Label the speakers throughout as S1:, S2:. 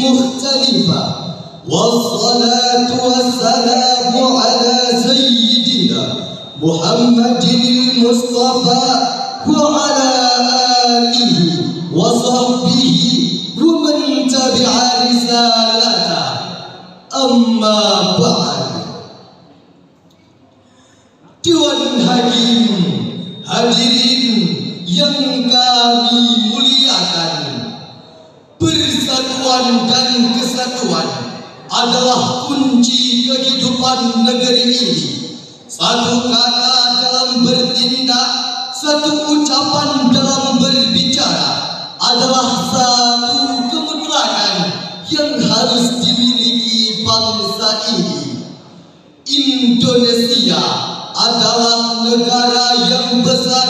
S1: مختلفة والصلاة والسلام على سيدنا محمد المصطفى وعلى آله وصحبه ومن تبع رسالته أما بعد. Dewan Hakim, hadirin yang kami muliakan, persatuan dan kesatuan adalah kunci kehidupan negeri ini. Satu kata dalam bertindak, satu ucapan dalam berbicara adalah satu kemutlaqan yang harus dimiliki bangsa ini. Indonesia adalah negara yang besar,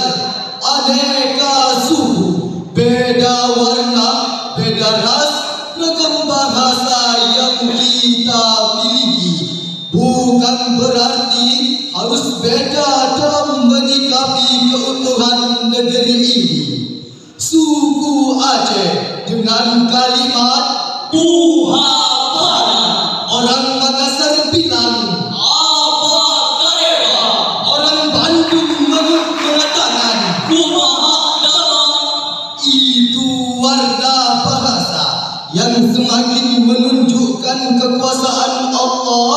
S1: aneka suku, beda warna, beda ras, ragam bahasa yang kita miliki. Bukan berarti harus beda dalam menyikapi keutuhan negeri ini. Suku Aceh dengan kalimat Puhabana, orang Makassar bilang apa kareba, orang Bandung mengatakan Puhabana. Itu warna bahasa yang semakin menunjukkan kekuasaan Allah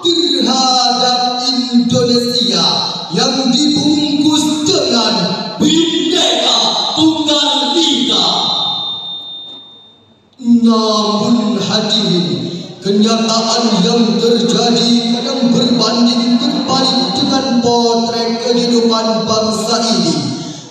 S1: terhadap Indonesia yang dibungkus dengan Bhinneka Tunggal Ika. Namun hadirin, kenyataan yang terjadi kadang berbanding terbalik dengan potret kehidupan bangsa ini.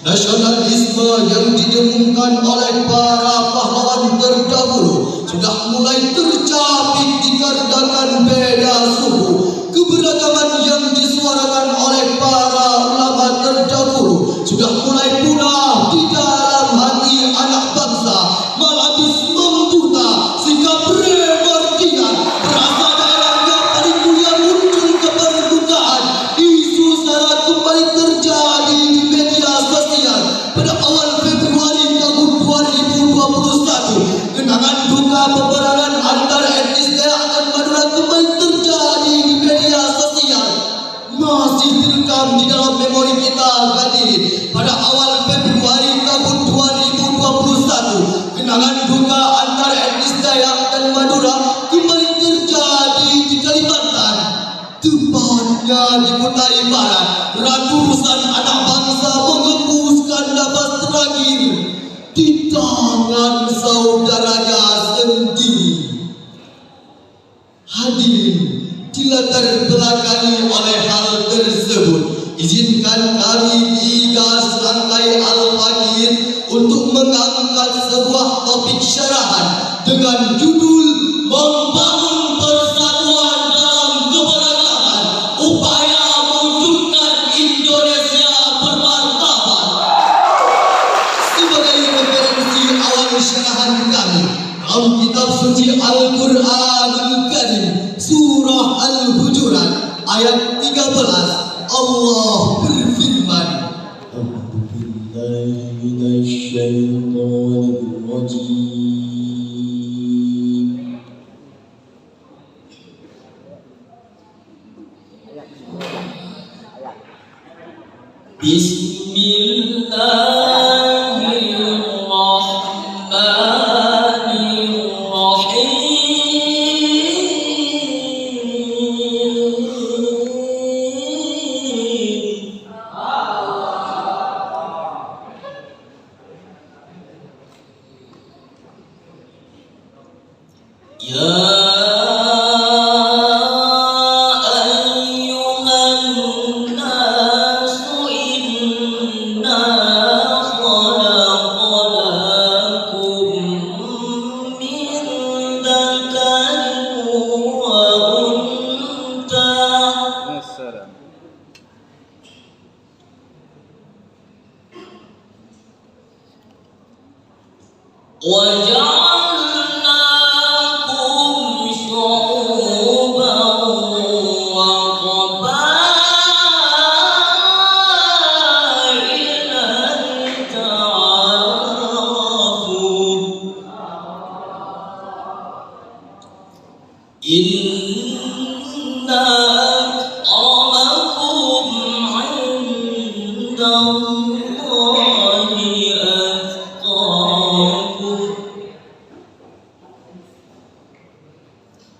S1: Nasionalisme yang didengungkan oleh para pahlawan terdahulu sudah mulai tercapit dikarenakan beda suku. Keberagaman yang disuarakan oleh para ulama terdahulu sudah mulai punah di dalam hati anak bangsa. Malabis membuta sikap remartian, rasa daerahnya paling mulia muncul ke permukaan. Isu sara kembali terjadi di media sosial pada awal Februari tahun 2021. Kenangan duka peperangan antara etnis Dayak dan Madura kembali terjadi di media sosial. Masih terekam di dalam memori kita hadirin. Pada awal Februari tahun 2021, kenangan duka antara etnis Dayak dan Madura kembali terjadi di Kalimantan. Tepatnya di Kutai Barat, ratusan anak bangsa menghembuskan nafas terakhir di tangan saudaranya sendiri. Hadirin, dilatar belakangi oleh hal tersebut, izinkan kami tiga serangkai al-fakir untuk mengangkat sebuah topik syarahan dengan judul Membangun Persatuan dalam Keberagaman, Upaya Mewujudkan Indonesia Bermartabat. Sebagai referensi awal syarahan kami, dalam kitab suci Al-Quranul Karim, Surah Al-Hujurat ayat 13, Allah berfirman, A'udzu billahi minasy syaithanir rajim. Inna akramakum 'indallahi atqakum.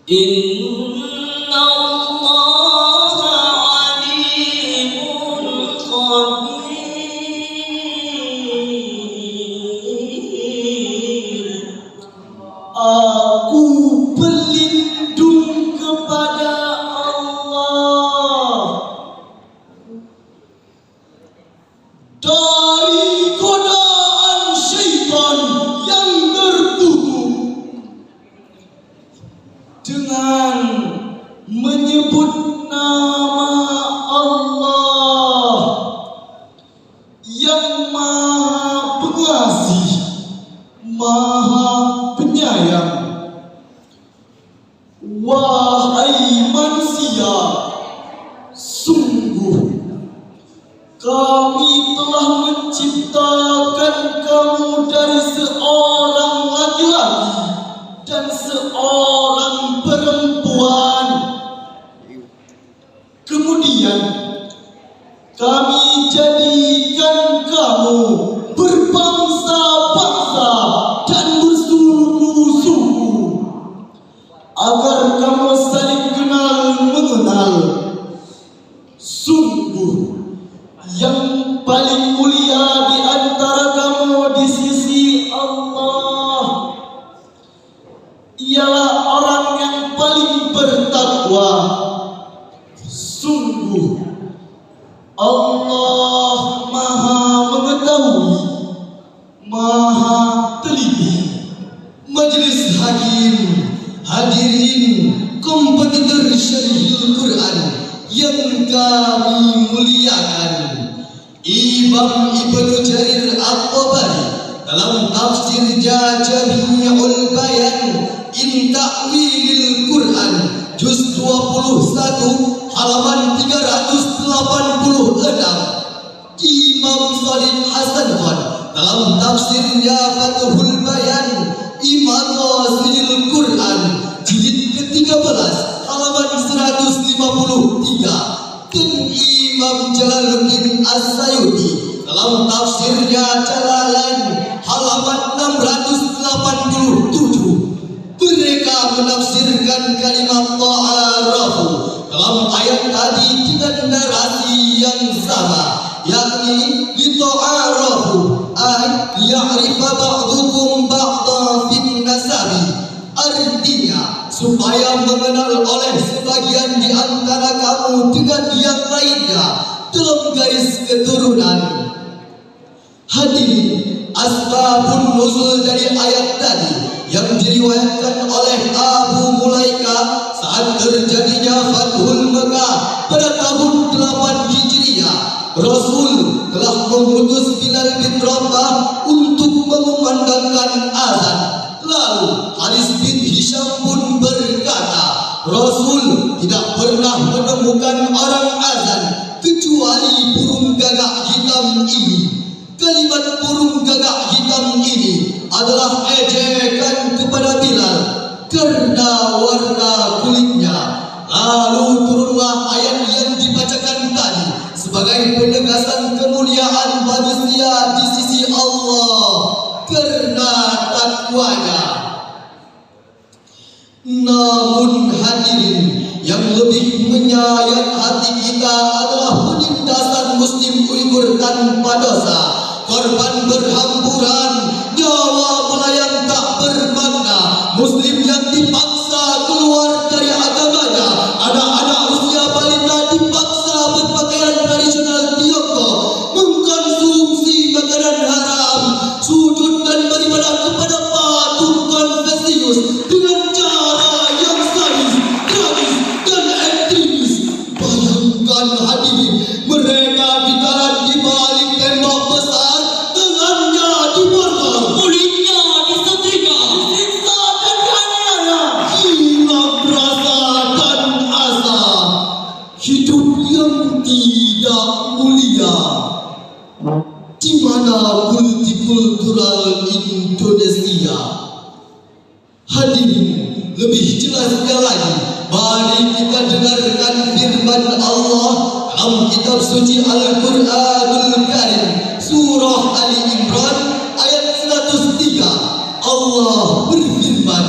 S1: Inna Allaha 'alimun khabir. Aku berlindung kepada Allah dari godaan syaitan yang terkutuk dengan menyebut nama Allah yang Maha Pengasih, Maha Penyayang. Wahai manusia, sungguh kami telah menciptakan kamu dari seorang laki-laki dan seorang perempuan. Kemudian kami jadikan kamu berbangsa-bangsa dan bersuku-suku agar kamu saling kenal mengenal. Sungguh yang paling mulia di antara kamu di sisi Allah ialah orang yang paling bertakwa. Sungguh Allah Maha Mengetahui, Maha Teliti. Majelis Hakim, hadirin kompetitor Syarihul Quran yang kami muliakan, Imam Ibnu Jarir At-Tabari dalam tafsir Jami'ul Bayan in Ta'wilil Quran juz 21 halaman 386. Imam Shalih Hasan Khan dalam tafsirnya Fathul Bayan Imaqasidil Quran jilid ke-13 halaman 153, dan Imam Jalaluddin As-Sayuti dalam tafsirnya Jalalan halaman 687. Mereka menafsirkan kalimat ta'arafu dalam ayat tadi dengan narasi yang sama, yakni lita'arafu ay ya'rifa ba'dukum ba'da fin nasabi. Artinya supaya mengenal oleh sebagian di antara kamu dengan yang lainnya dalam garis keturunan. Hadirin, asbabun nuzul dari ayat tadi yang diriwayatkan oleh Abu Mulaika saat terjadinya Fathul Mekah pada tahun 8 Hijriah. Rasul telah mengutus Bilal bin Rabah untuk mengumandangkan azan. Lalu Haris bin Hisham pun berkata, Rasul tidak pernah menemukan orang azan kecuali burung gagak hitam ini. Kalimat burung gagak hitam ini adalah ejekan kepada Bilal karena warna kulitnya. Lalu turunlah ayat yang dibacakan tadi sebagai penegasan kemuliaan manusia di sisi Allah karena takwanya. Namun hadirin, yang lebih menyayat hati kita adalah penindasan Muslim Uighur tanpa dosa, korban berhamburan, nyawa melayang tak bermakna, Muslim yang dipaksa keluar dari agamanya, anak-anak usia balita dipaksa berpakaian tradisional Tiongkok, mengkonsumsi makanan haram, sujud dan beribadah kepada patung Konfusius dengan cara yang sadis, tragis dan ekstremis. Bayangkan hadirin, mereka ditahan di balik tembok besar, tangannya dibakar, kulitnya disetrika, disiksa dan dianiaya, hilang rasa dan asa. Hidup yang tidak mulia di mana multikultural Indonesia. Hadirin, Lebih jelasnya lagi, mari kita dengarkan firman Allah dalam kitab suci Al-Quranul Karim, surah Ali Imran ayat 103. Allah berfirman,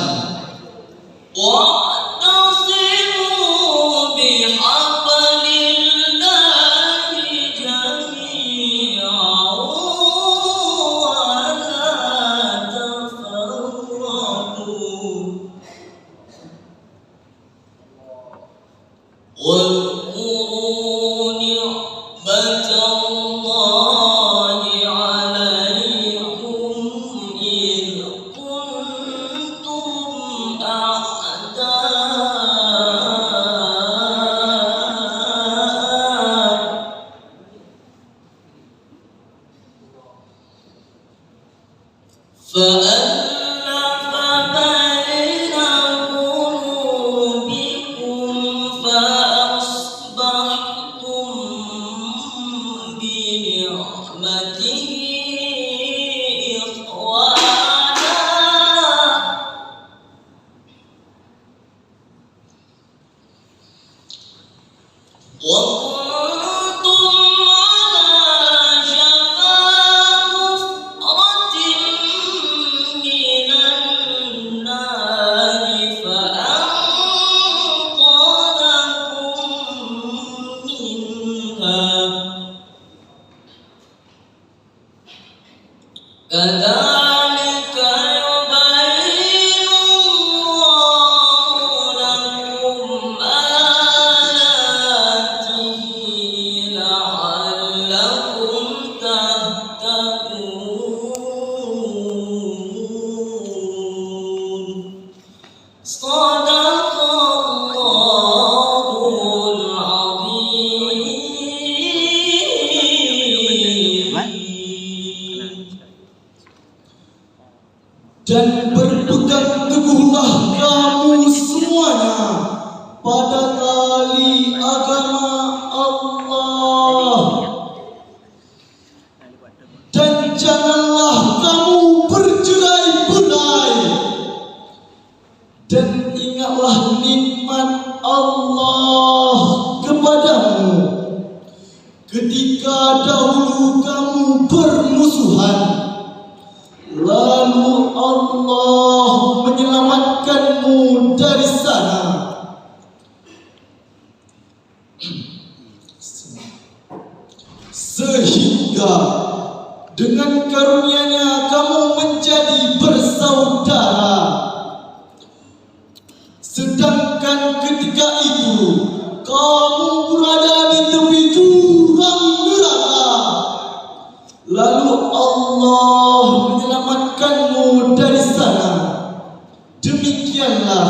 S1: dan berpegang teguhlah kamu semuanya pada tali agama Allah, dan janganlah kamu bercerai-berai, dan ingatlah nikmat Allah kepadamu ketika dahulu kamu bermusuhan, lalu Allah menyelamatkanmu dari sana. Sehingga dengan karunia-Nya kamu menjadi bersaudara. Sedangkan ketika itu kamu berada di tepi jurang neraka, lalu Allah menyelamatkanmu dari sana. Demikianlah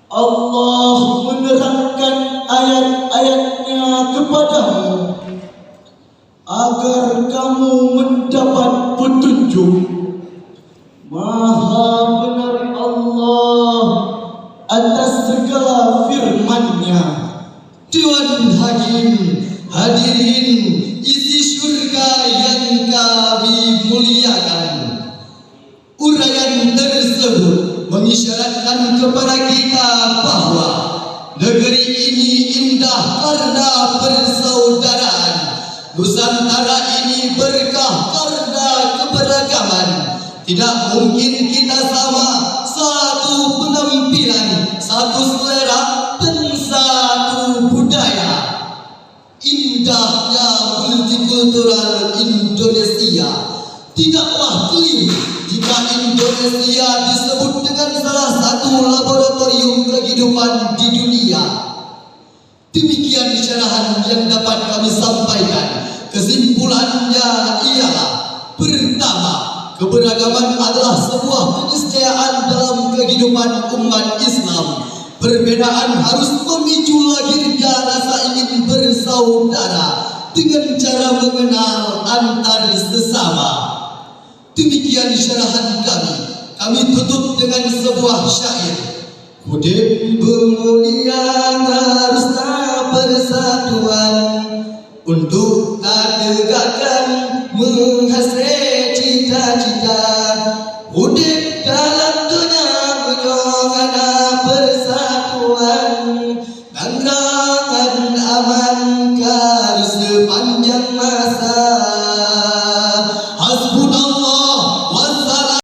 S1: Allah menerangkan ayat-ayat-Nya kepadamu agar kamu mendapat petunjuk. Maha benar Allah atas segala firman-Nya. Tuan Hakim, hadirin isi syurga yang kami muliakan, uraian tersebut mengisyaratkan kepada kita bahwa negeri ini indah karena persaudaraan. Nusantara ini berkah karena keberagaman. Tidak mungkin kita sama, satu penampilan, satu selera, dan satu budaya. Indahnya multikultural Indonesia. Tidaklah keliru jika Indonesia disebut dengan salah satu laboratorium kehidupan di dunia. Demikian syarahan yang dapat kami sampaikan. Kesimpulannya ialah, pertama, keberagaman adalah sebuah keniscayaan dalam kehidupan umat Islam. Perbedaan harus memicu lahirnya rasa ingin bersaudara dengan cara mengenal antar sesama. Demikian syarahan kami. Kami tutup dengan sebuah syair. Hidup pemulihan haruslah persatuan untuk tegakkan